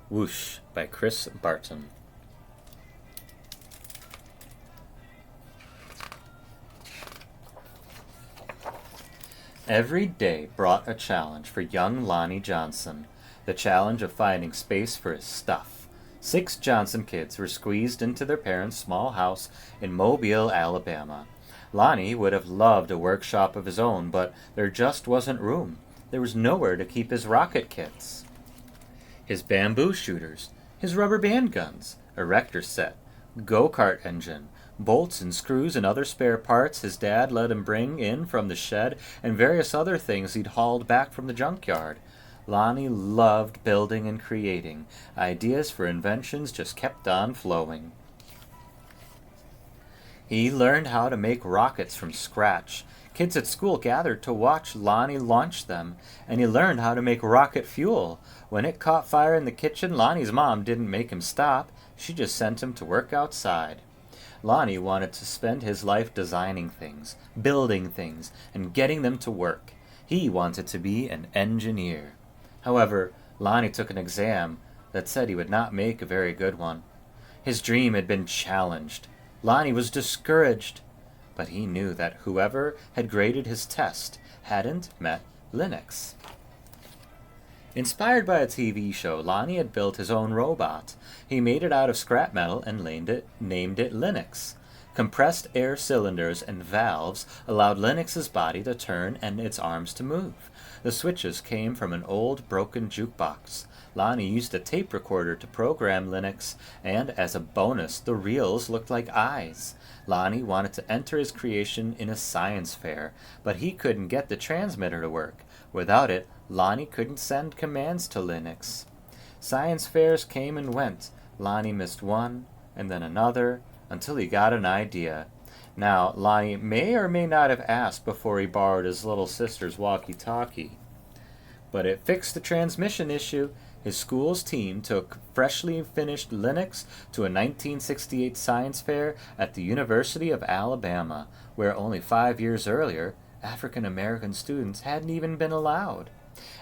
Whoosh by Chris Barton. Every day brought a challenge for young Lonnie Johnson, the challenge of finding space for his stuff. 6 Johnson kids were squeezed into their parents' small house in Mobile, Alabama. Lonnie would have loved a workshop of his own, but there just wasn't room. There was nowhere to keep his rocket kits, his bamboo shooters, his rubber band guns, erector set, go-kart engine, bolts and screws and other spare parts his dad let him bring in from the shed, and various other things he'd hauled back from the junkyard. Lonnie loved building and creating. Ideas for inventions just kept on flowing. He learned how to make rockets from scratch. Kids at school gathered to watch Lonnie launch them, and he learned how to make rocket fuel. When it caught fire in the kitchen, Lonnie's mom didn't make him stop. She just sent him to work outside. Lonnie wanted to spend his life designing things, building things, and getting them to work. He wanted to be an engineer. However, Lonnie took an exam that said he would not make a very good one. His dream had been challenged. Lonnie was discouraged. But he knew that whoever had graded his test hadn't met Linux. Inspired by a TV show, Lonnie had built his own robot. He made it out of scrap metal and named it Linux. Compressed air cylinders and valves allowed Linux's body to turn and its arms to move. The switches came from an old broken jukebox. Lonnie used a tape recorder to program Linux, and as a bonus, the reels looked like eyes. Lonnie wanted to enter his creation in a science fair, but he couldn't get the transmitter to work. Without it, Lonnie couldn't send commands to Linux. Science fairs came and went. Lonnie missed one, and then another, until he got an idea. Now, Lonnie may or may not have asked before he borrowed his little sister's walkie-talkie, but it fixed the transmission issue. His school's team took freshly finished Linux to a 1968 science fair at the University of Alabama, where only 5 years earlier, African American students hadn't even been allowed.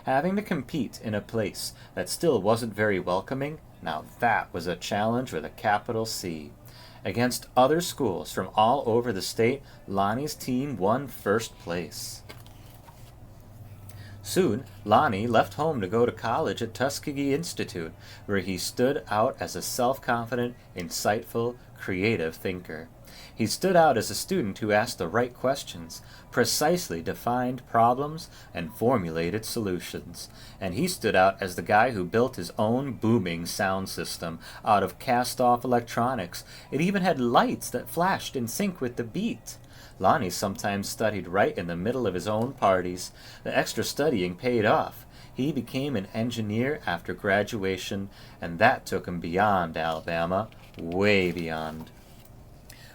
Having to compete in a place that still wasn't very welcoming, now that was a challenge with a capital C. Against other schools from all over the state, Lonnie's team won first place. Soon, Lonnie left home to go to college at Tuskegee Institute, where he stood out as a self-confident, insightful, creative thinker. He stood out as a student who asked the right questions, precisely defined problems, and formulated solutions. And he stood out as the guy who built his own booming sound system out of cast-off electronics. It even had lights that flashed in sync with the beat. Lonnie sometimes studied right in the middle of his own parties. The extra studying paid off. He became an engineer after graduation, and that took him beyond Alabama, way beyond.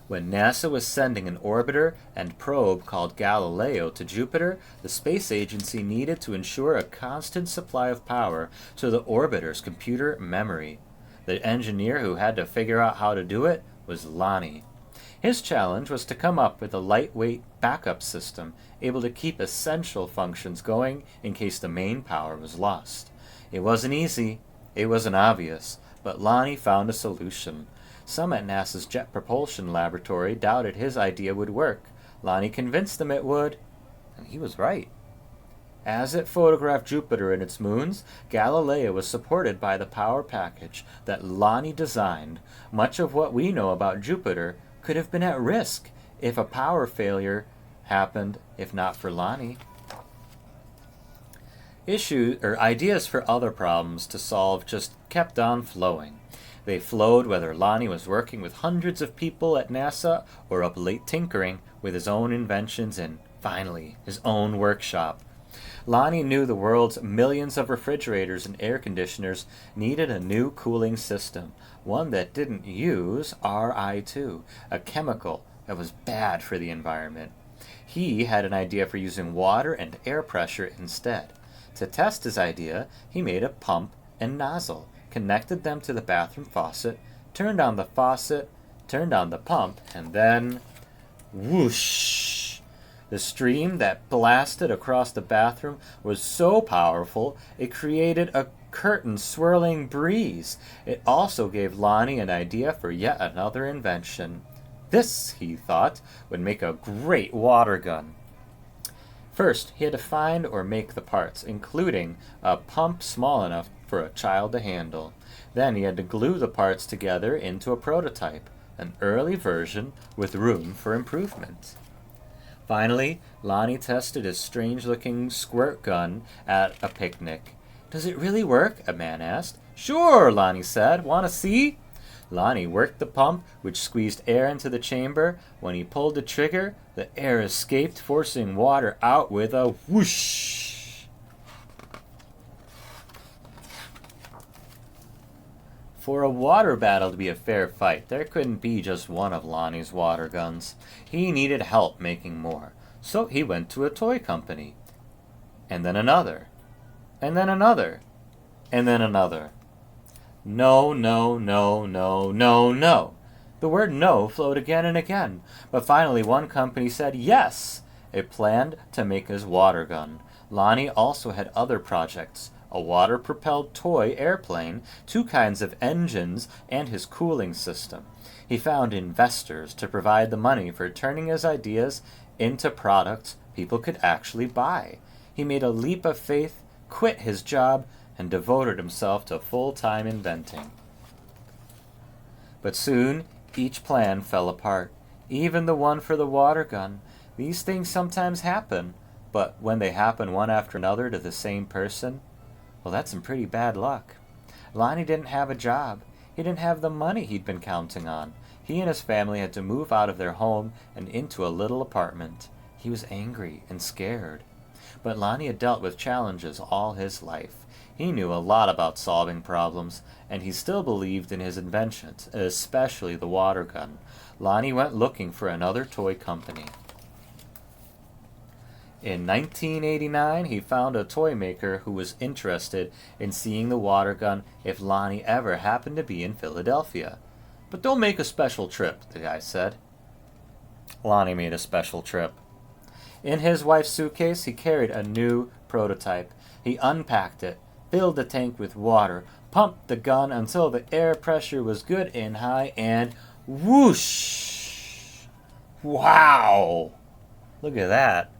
When NASA was sending an orbiter and probe called Galileo to Jupiter, the space agency needed to ensure a constant supply of power to the orbiter's computer memory. The engineer who had to figure out how to do it was Lonnie. His challenge was to come up with a lightweight backup system able to keep essential functions going in case the main power was lost. It wasn't easy, it wasn't obvious, but Lonnie found a solution. Some at NASA's Jet Propulsion Laboratory doubted his idea would work. Lonnie convinced them it would, and he was right. As it photographed Jupiter and its moons, Galileo was supported by the power package that Lonnie designed. Much of what we know about Jupiter could have been at risk if a power failure happened, if not for Lonnie. Ideas for other problems to solve just kept on flowing. They flowed whether Lonnie was working with hundreds of people at NASA or up late tinkering with his own inventions in, finally, his own workshop. Lonnie knew the world's millions of refrigerators and air conditioners needed a new cooling system, one that didn't use Ri2, a chemical that was bad for the environment. He had an idea for using water and air pressure instead. To test his idea, he made a pump and nozzle, connected them to the bathroom faucet, turned on the faucet, turned on the pump, and then whoosh! The stream that blasted across the bathroom was so powerful it created a curtain swirling breeze. It also gave Lonnie an idea for yet another invention. This, he thought, would make a great water gun. First, he had to find or make the parts, including a pump small enough for a child to handle. Then he had to glue the parts together into a prototype, an early version with room for improvement. Finally, Lonnie tested his strange-looking squirt gun at a picnic. "Does it really work?" a man asked. "Sure," Lonnie said. "Want to see?" Lonnie worked the pump, which squeezed air into the chamber. When he pulled the trigger, the air escaped, forcing water out with a whoosh. For a water battle to be a fair fight, there couldn't be just one of Lonnie's water guns. He needed help making more, so he went to a toy company. And then another. And then another. And then another. No, no, no, no, no, no. The word no flowed again and again, but finally one company said yes. It planned to make his water gun. Lonnie also had other projects, a water-propelled toy airplane, 2 kinds of engines, and his cooling system. He found investors to provide the money for turning his ideas into products people could actually buy. He made a leap of faith, quit his job, and devoted himself to full-time inventing. But soon, each plan fell apart, even the one for the water gun. These things sometimes happen, but when they happen one after another to the same person, well, that's some pretty bad luck. Lonnie didn't have a job. He didn't have the money he'd been counting on. He and his family had to move out of their home and into a little apartment. He was angry and scared. But Lonnie had dealt with challenges all his life. He knew a lot about solving problems, and he still believed in his inventions, especially the water gun. Lonnie went looking for another toy company. In 1989, he found a toy maker who was interested in seeing the water gun if Lonnie ever happened to be in Philadelphia. "But don't make a special trip," the guy said. Lonnie made a special trip. In his wife's suitcase, he carried a new prototype. He unpacked it, filled the tank with water, pumped the gun until the air pressure was good and high, and whoosh! Wow! Look at that.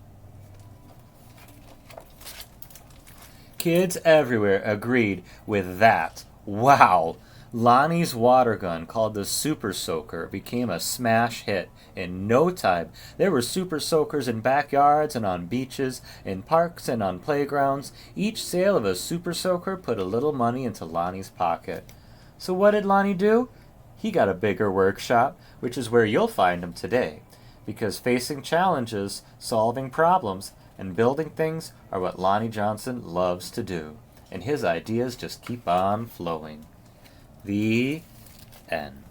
Kids everywhere agreed with that. Wow! Lonnie's water gun, called the Super Soaker, became a smash hit. In no time, there were Super Soakers in backyards and on beaches, in parks and on playgrounds. Each sale of a Super Soaker put a little money into Lonnie's pocket. So what did Lonnie do? He got a bigger workshop, which is where you'll find him today. Because facing challenges, solving problems, and building things are what Lonnie Johnson loves to do. And his ideas just keep on flowing. The end.